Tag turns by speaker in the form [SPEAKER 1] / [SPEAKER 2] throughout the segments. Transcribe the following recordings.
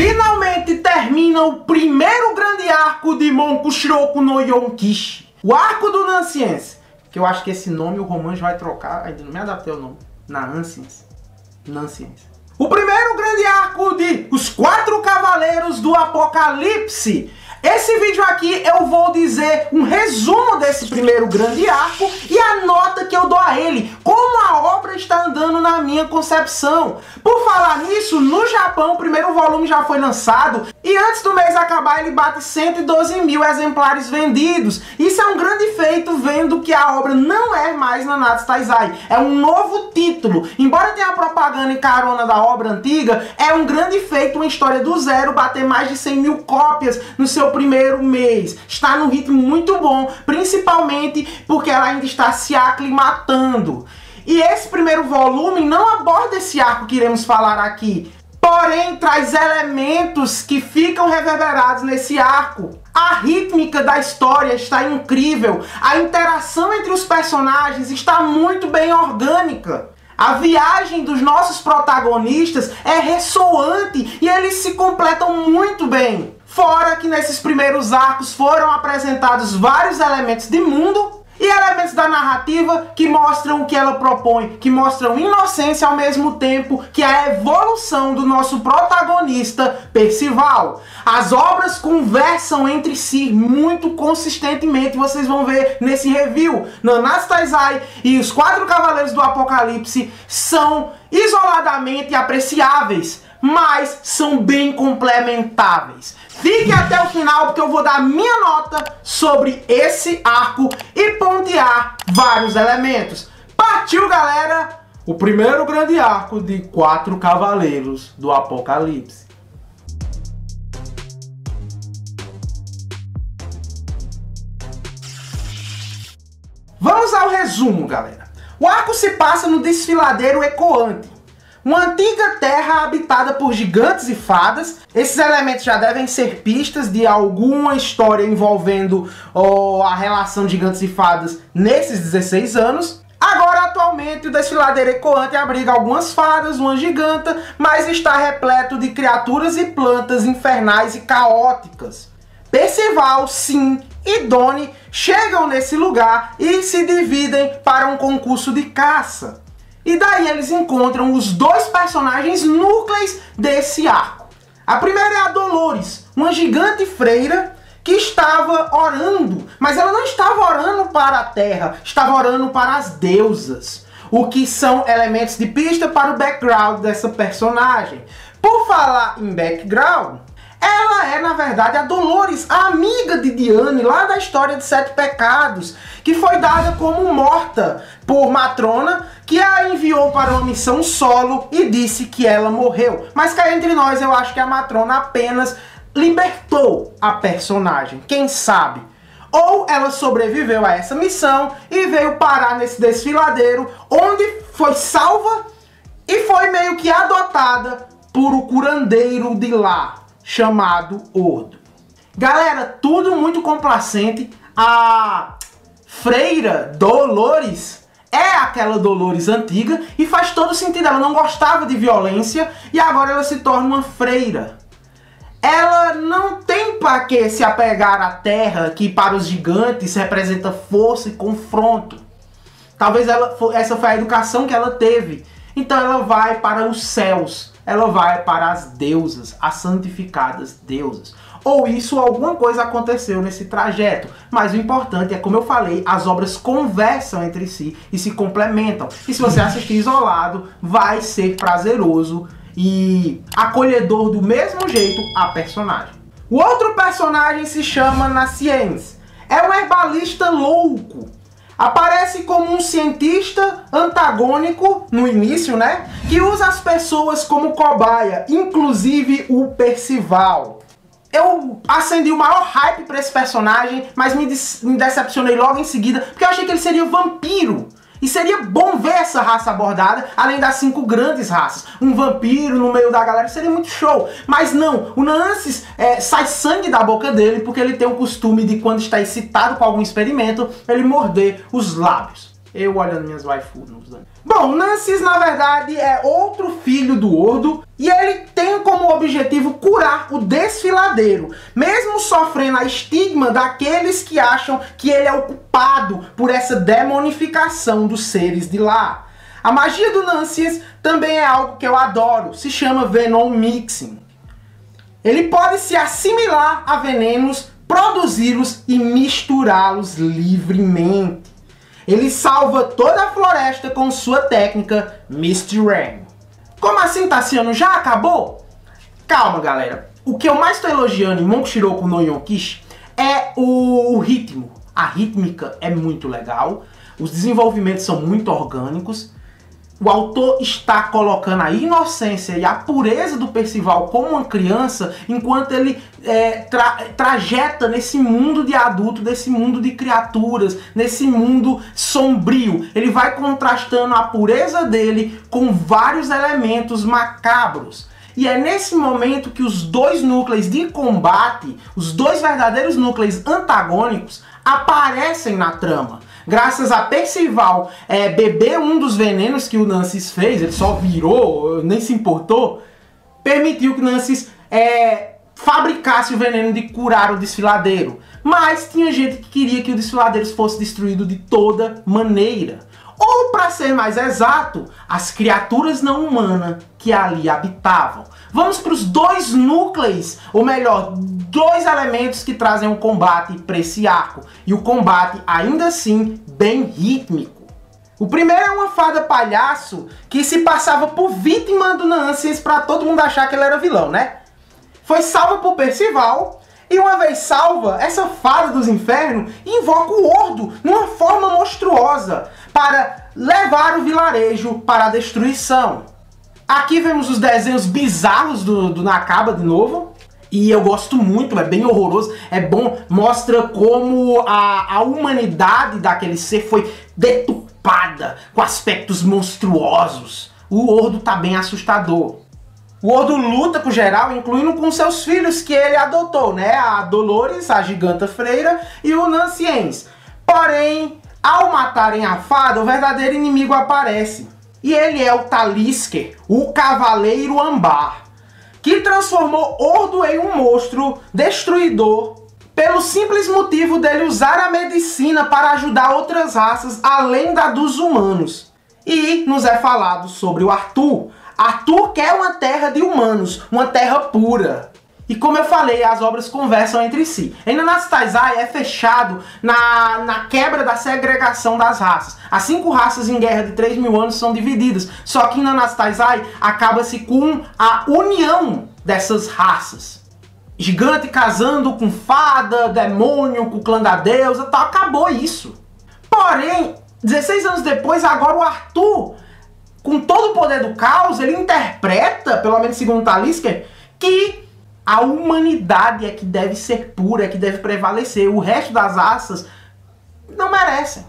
[SPEAKER 1] Finalmente termina o primeiro grande arco de Monko Shiroku no Yonkishi. O arco do Nanscience. Que eu acho que esse nome o Romanjo vai trocar. Ainda não me adaptei ao nome. Nanscience. O primeiro grande arco de Os Quatro Cavaleiros do Apocalipse. Esse vídeo aqui eu vou dizer um resumo desse primeiro grande arco e a nota que eu dou a ele, como a obra está andando na minha concepção. Por falar nisso, no Japão o primeiro volume já foi lançado e antes do mês acabar ele bate 112 mil exemplares vendidos. Isso é um grande feito, vendo que a obra não é mais Nanatsu Taizai, é um novo título. Embora tenha a propaganda e carona da obra antiga, é um grande feito, uma história do zero, bater mais de 100 mil cópias no seu primeiro mês. Está num ritmo muito bom, principalmente porque ela ainda está se aclimatando. E esse primeiro volume não aborda esse arco que iremos falar aqui, porém traz elementos que ficam reverberados nesse arco. A rítmica da história está incrível, a interação entre os personagens está muito bem orgânica. A viagem dos nossos protagonistas é ressoante e eles se completam muito bem. Fora que nesses primeiros arcos foram apresentados vários elementos de mundo e elementos da narrativa que mostram o que ela propõe, que mostram inocência ao mesmo tempo que a evolução do nosso protagonista, Percival. As obras conversam entre si muito consistentemente, vocês vão ver nesse review. Nanatsu Taizai e Os Quatro Cavaleiros do Apocalipse são isoladamente apreciáveis, mas são bem complementáveis. Fique até o final porque eu vou dar minha nota sobre esse arco e pontuar vários elementos. Partiu, galera! O primeiro grande arco de Quatro Cavaleiros do Apocalipse. Vamos ao resumo, galera. O arco se passa no desfiladeiro Ecoante, uma antiga terra habitada por gigantes e fadas. Esses elementos já devem ser pistas de alguma história envolvendo a relação de gigantes e fadas nesses 16 anos. Agora, atualmente, o desfiladeiro Ecoante abriga algumas fadas, uma giganta, mas está repleto de criaturas e plantas infernais e caóticas. Percival, Sim e Donnie chegam nesse lugar e se dividem para um concurso de caça. E daí eles encontram os dois personagens núcleos desse arco. A primeira é a Dolores, uma gigante freira que estava orando, mas ela não estava orando para a terra, estava orando para as deusas, o que são elementos de pista para o background dessa personagem. Por falar em background, ela é, na verdade, a Dolores, a amiga de Diane, lá da história de Sete Pecados, que foi dada como morta por Matrona, que a enviou para uma missão solo e disse que ela morreu. Mas cá entre nós, eu acho que a Matrona apenas libertou a personagem, quem sabe? Ou ela sobreviveu a essa missão e veio parar nesse desfiladeiro, onde foi salva e foi meio que adotada por o curandeiro de lá, chamado Ordo. Galera, tudo muito complacente. A freira Dolores é aquela Dolores antiga e faz todo sentido. Ela não gostava de violência e agora ela se torna uma freira. Ela não tem para que se apegar à terra, que para os gigantes representa força e confronto. Talvez essa foi a educação que ela teve. Então ela vai para os céus. Ela vai para as deusas, as santificadas deusas. Ou isso, alguma coisa aconteceu nesse trajeto. Mas o importante é, como eu falei, as obras conversam entre si e se complementam. E se você assistir isolado, vai ser prazeroso e acolhedor do mesmo jeito a personagem. O outro personagem se chama Nanscience. É um herbalista louco. Aparece como um cientista antagônico no início, né? Que usa as pessoas como cobaia, inclusive o Percival. Eu acendi o maior hype para esse personagem, mas me decepcionei logo em seguida, porque eu achei que ele seria vampiro. E seria bom ver essa raça abordada, além das 5 grandes raças. Um vampiro no meio da galera seria muito show. Mas não, o Nanscience sai sangue da boca dele, porque ele tem o costume de, quando está excitado com algum experimento, ele morder os lábios. Eu olhando minhas waifus nos anos. Bom, Nanscience, na verdade, é outro filho do Ordo, e ele tem como objetivo curar dominar o desfiladeiro, mesmo sofrendo a estigma daqueles que acham que ele é o culpado por essa demonificação dos seres de lá. A magia do Nunsians também é algo que eu adoro, se chama Venom Mixing. Ele pode se assimilar a venenos, produzi-los e misturá-los livremente. Ele salva toda a floresta com sua técnica Misty Rain. Como assim, Tassiano? Já acabou? Calma, galera. O que eu mais estou elogiando em Monkshiroko no Yonkishi é o ritmo. A rítmica é muito legal. Os desenvolvimentos são muito orgânicos. O autor está colocando a inocência e a pureza do Percival como uma criança, enquanto ele trajeta nesse mundo de adulto, nesse mundo de criaturas, nesse mundo sombrio. Ele vai contrastando a pureza dele com vários elementos macabros. E é nesse momento que os dois núcleos de combate, os dois verdadeiros núcleos antagônicos, aparecem na trama. Graças a Percival beber um dos venenos que o Nunsians fez, ele só virou, nem se importou, permitiu que o Nunsians fabricasse o veneno de curar o desfiladeiro. Mas tinha gente que queria que o desfiladeiro fosse destruído de toda maneira. Ou, para ser mais exato, as criaturas não humanas que ali habitavam. Vamos para os dois núcleos, ou melhor, dois elementos que trazem um combate para esse arco. E o combate, ainda assim, bem rítmico. O primeiro é uma fada palhaço que se passava por vítima do Nunsians para todo mundo achar que ele era vilão, né? Foi salva por Percival. E uma vez salva, essa fada dos infernos invoca o Ordo numa forma monstruosa para levar o vilarejo para a destruição. Aqui vemos os desenhos bizarros do Nakaba de novo. E eu gosto muito, é bem horroroso, é bom, mostra como a humanidade daquele ser foi deturpada com aspectos monstruosos. O Ordo tá bem assustador. O Ordo luta com geral, incluindo com seus filhos que ele adotou, né? A Dolores, a giganta freira, e o Nunsians. Porém, ao matarem a fada, o verdadeiro inimigo aparece. E ele é o Talisker, o Cavaleiro Ambar, que transformou Ordo em um monstro destruidor pelo simples motivo dele usar a medicina para ajudar outras raças além da dos humanos. E nos é falado sobre o Arthur. Arthur quer uma terra de humanos, uma terra pura. E como eu falei, as obras conversam entre si. Em Nanatsu Taizai é fechado na quebra da segregação das raças. As 5 raças em guerra de 3.000 anos são divididas. Só que em Nanatsu Taizai acaba-se com a união dessas raças. Gigante casando com fada, demônio, com o clã da deusa, tal. Acabou isso. Porém, 16 anos depois, agora o Arthur, com todo o poder do caos, ele interpreta, pelo menos segundo Talisker, que a humanidade é que deve ser pura, é que deve prevalecer. O resto das raças não merecem.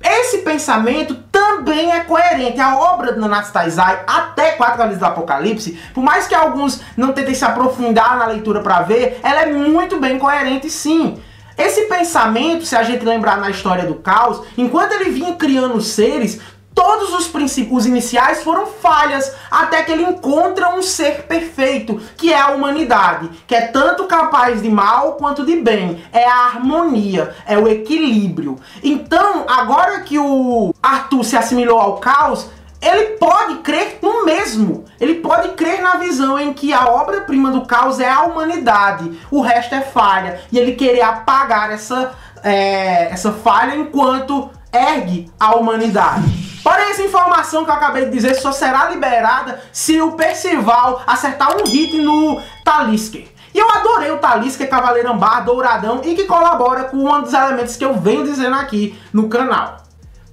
[SPEAKER 1] Esse pensamento também é coerente. A obra de Nanatsu Taizai, até 4 Cavaleiros do Apocalipse, por mais que alguns não tentem se aprofundar na leitura para ver, ela é muito bem coerente, sim. Esse pensamento, se a gente lembrar na história do caos, enquanto ele vinha criando os seres, todos os princípios iniciais foram falhas, até que ele encontra um ser perfeito, que é a humanidade, que é tanto capaz de mal quanto de bem. É a harmonia, é o equilíbrio. Então, agora que o Arthur se assimilou ao caos, ele pode crer no mesmo. Ele pode crer na visão em que a obra-prima do caos é a humanidade, o resto é falha. E ele querer apagar essa falha enquanto ergue a humanidade. Porém, essa informação que eu acabei de dizer só será liberada se o Percival acertar um hit no Talisker. E eu adorei o Talisker, Cavaleiro Ambar, douradão, e que colabora com um dos elementos que eu venho dizendo aqui no canal.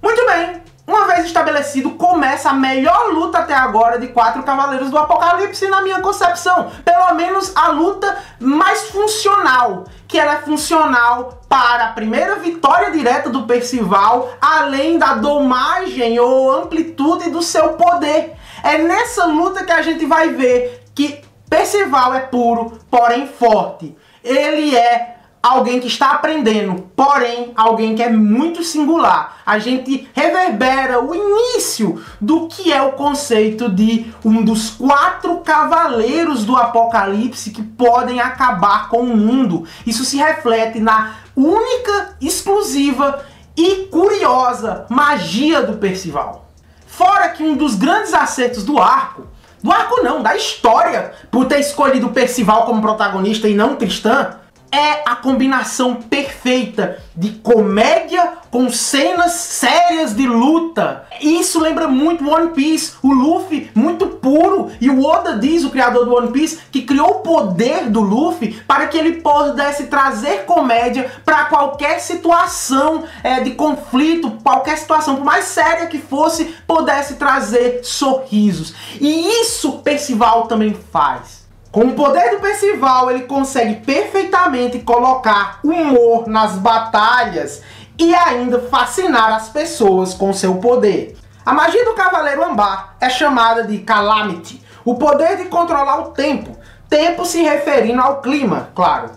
[SPEAKER 1] Muito bem, uma vez estabelecido, começa a melhor luta até agora de 4 Cavaleiros do Apocalipse na minha concepção. Pelo menos a luta mais funcional, que ela é funcional para a primeira vitória direta do Percival, além da domagem ou amplitude do seu poder. É nessa luta que a gente vai ver que Percival é puro, porém forte. Ele é alguém que está aprendendo, porém alguém que é muito singular. A gente reverbera o início do que é o conceito de um dos 4 cavaleiros do Apocalipse que podem acabar com o mundo. Isso se reflete na única, exclusiva e curiosa magia do Percival. Fora que um dos grandes acertos do arco não, da história, por ter escolhido o Percival como protagonista e não Tristan, é a combinação perfeita de comédia com cenas sérias de luta. Isso lembra muito One Piece, o Luffy muito puro, e o Oda diz, o criador do One Piece, que criou o poder do Luffy para que ele pudesse trazer comédia para qualquer situação de conflito, qualquer situação, por mais séria que fosse, pudesse trazer sorrisos. E isso Percival também faz. Com o poder do Percival, ele consegue perfeitamente colocar humor nas batalhas e ainda fascinar as pessoas com seu poder. A magia do Cavaleiro Ambar é chamada de Calamity, o poder de controlar o tempo, tempo se referindo ao clima, claro.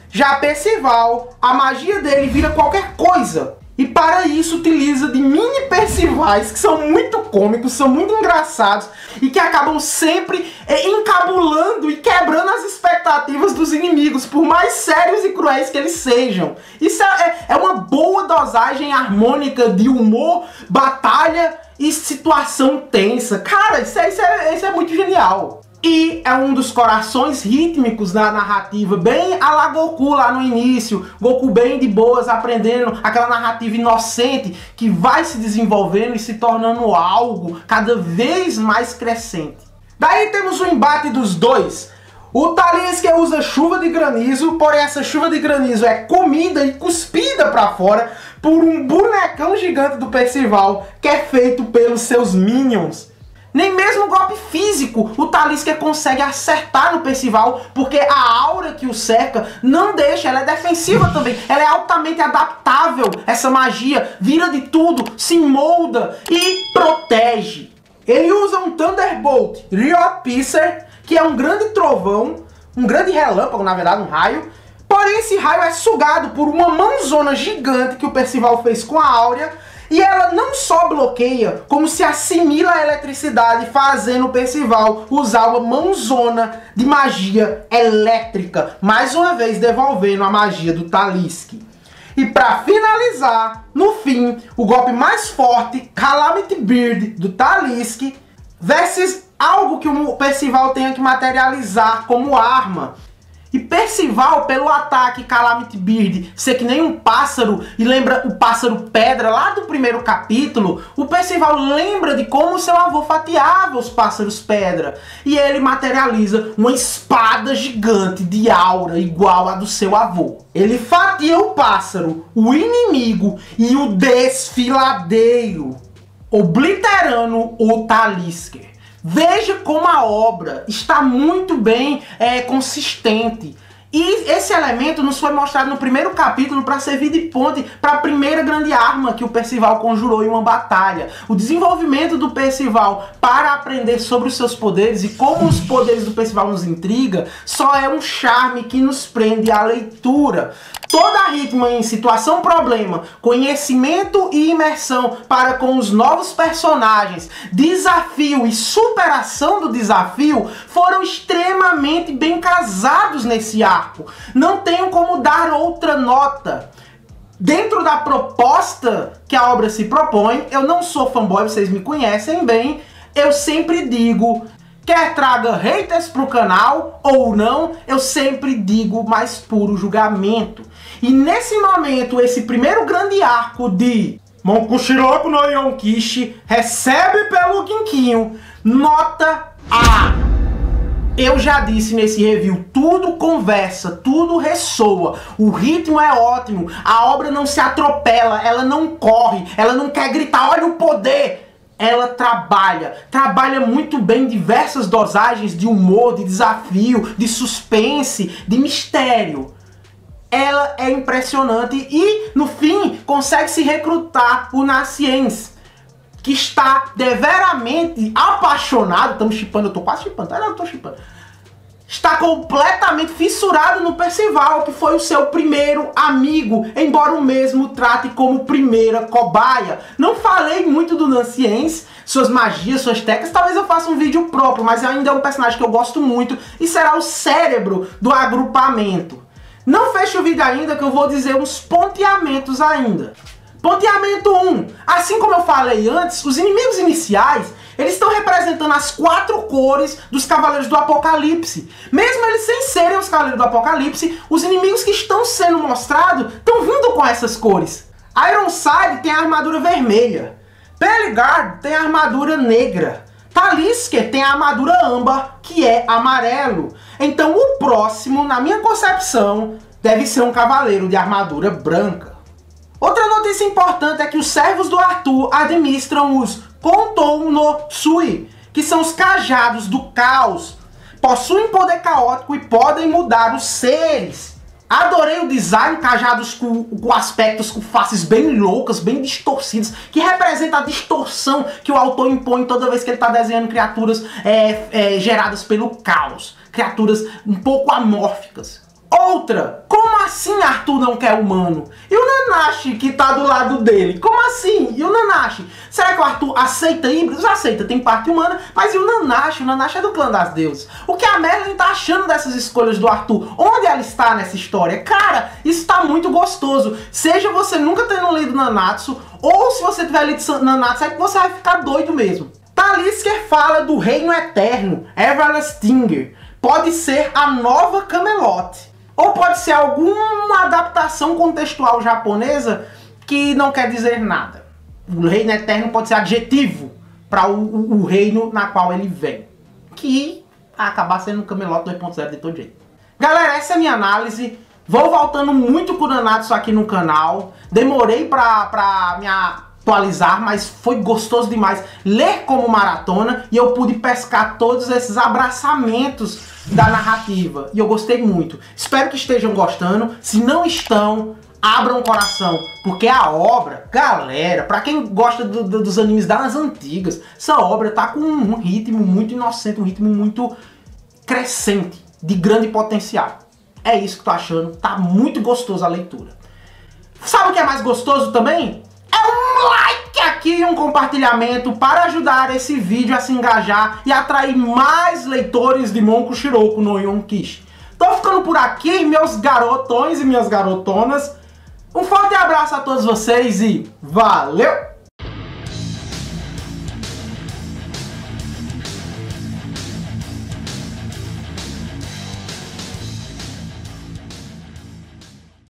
[SPEAKER 1] Já Percival, a magia dele vira qualquer coisa. E para isso utiliza de mini Percivais que são muito cômicos, são muito engraçados e que acabam sempre encabulando e quebrando as expectativas dos inimigos, por mais sérios e cruéis que eles sejam. Isso é uma boa dosagem harmônica de humor, batalha e situação tensa. Cara, isso é muito genial. E é um dos corações rítmicos da narrativa, bem a la Goku lá no início. Goku bem de boas, aprendendo aquela narrativa inocente que vai se desenvolvendo e se tornando algo cada vez mais crescente. Daí temos o embate dos dois. O Talisk usa chuva de granizo, porém essa chuva de granizo é comida e cuspida pra fora por um bonecão gigante do Percival que é feito pelos seus minions. Nem mesmo golpe físico o Talisk consegue acertar no Percival, porque a aura que o cerca não deixa, ela é defensiva também, ela é altamente adaptável, essa magia vira de tudo, se molda e protege. Ele usa um Thunderbolt Ryo-Pisser, que é um grande trovão, um grande relâmpago, na verdade, um raio, porém esse raio é sugado por uma mãozona gigante que o Percival fez com a áurea. E ela não só bloqueia, como se assimila a eletricidade, fazendo o Percival usar uma mãozona de magia elétrica, mais uma vez devolvendo a magia do Talisk. E para finalizar, no fim, o golpe mais forte, Calamity Beard do Talisk, versus algo que o Percival tenha que materializar como arma. E Percival, pelo ataque Calamity Beard ser que nem um pássaro, e lembra o pássaro pedra lá do primeiro capítulo, o Percival lembra de como seu avô fatiava os pássaros pedra. E ele materializa uma espada gigante de aura igual a do seu avô. Ele fatia o pássaro, o inimigo e o desfiladeiro, obliterando o Talisker. Veja como a obra está muito bem consistente. E esse elemento nos foi mostrado no primeiro capítulo para servir de ponte para a primeira grande arma que o Percival conjurou em uma batalha. O desenvolvimento do Percival para aprender sobre os seus poderes e como os poderes do Percival nos intriga só é um charme que nos prende à leitura. Toda a ritmo em situação problema, conhecimento e imersão para com os novos personagens, desafio e superação do desafio foram extremamente bem casados nesse arco. Não tenho como dar outra nota. Dentro da proposta que a obra se propõe, eu não sou fanboy, vocês me conhecem bem, eu sempre digo... Quer traga haters pro canal ou não, eu sempre digo mais puro julgamento. E nesse momento, esse primeiro grande arco de Monkushiroku no Yonkishi recebe pelo Quinquinho nota A. Eu já disse nesse review, tudo conversa, tudo ressoa, o ritmo é ótimo, a obra não se atropela, ela não corre, ela não quer gritar, olha o poder! Ela trabalha muito bem diversas dosagens de humor, de desafio, de suspense, de mistério. Ela é impressionante e, no fim, consegue se recrutar o Nascience, que está deveramente apaixonado, estamos shippando, eu tô quase shippando, eu tô shippando, está completamente fissurado no Percival, que foi o seu primeiro amigo, embora o mesmo trate como primeira cobaia. Não falei muito do Nanciens, suas magias, suas técnicas, talvez eu faça um vídeo próprio, mas ainda é um personagem que eu gosto muito e será o cérebro do agrupamento. Não feche o vídeo ainda, que eu vou dizer uns ponteamentos ainda. Ponteamento 1. Assim como eu falei antes, os inimigos iniciais, eles estão representando as 4 cores dos Cavaleiros do Apocalipse. Mesmo eles sem serem os Cavaleiros do Apocalipse, os inimigos que estão sendo mostrados estão vindo com essas cores. Ironside tem a armadura vermelha. Peligard tem a armadura negra. Talisker tem a armadura âmbar, que é amarelo. Então o próximo, na minha concepção, deve ser um cavaleiro de armadura branca. Outra notícia importante é que os servos do Arthur administram os Kontou no Sui, que são os cajados do caos. Possuem poder caótico e podem mudar os seres. Adorei o design, cajados com aspectos, com faces bem loucas, bem distorcidas, que representa a distorção que o autor impõe toda vez que ele está desenhando criaturas geradas pelo caos. Criaturas um pouco amórficas. Outra, como assim Arthur não quer humano? E o Nanashi que tá do lado dele? Como assim? E o Nanashi? Será que o Arthur aceita híbridos? Aceita, tem parte humana, mas e o Nanashi? O Nanashi é do clã das deusas. O que a Merlin tá achando dessas escolhas do Arthur? Onde ela está nessa história? Cara, isso tá muito gostoso. Seja você nunca tendo lido Nanatsu, ou se você tiver lido Nanatsu, é que você vai ficar doido mesmo. Talisker fala do reino eterno, Everlastinger. Pode ser a nova Camelot. Ou pode ser alguma adaptação contextual japonesa que não quer dizer nada. O reino eterno pode ser adjetivo para o reino na qual ele vem. Que vai acabar sendo o Camelot 2.0 de todo jeito. Galera, essa é a minha análise. Vou voltando muito com o Nanatsu aqui no canal. Demorei pra me atualizar, mas foi gostoso demais ler como maratona. E eu pude pescar todos esses abraçamentos da narrativa, e eu gostei muito. Espero que estejam gostando. Se não estão, abram o coração, porque a obra, galera, pra quem gosta dos animes das antigas, essa obra tá com um ritmo muito inocente, um ritmo muito crescente, de grande potencial. É isso que tô achando, tá muito gostoso a leitura. Sabe o que é mais gostoso também? É um like aqui e um compartilhamento para ajudar esse vídeo a se engajar e atrair mais leitores de Monko Shiroko no Yonkishi. Tô ficando por aqui, meus garotões e minhas garotonas. Um forte abraço a todos vocês e valeu!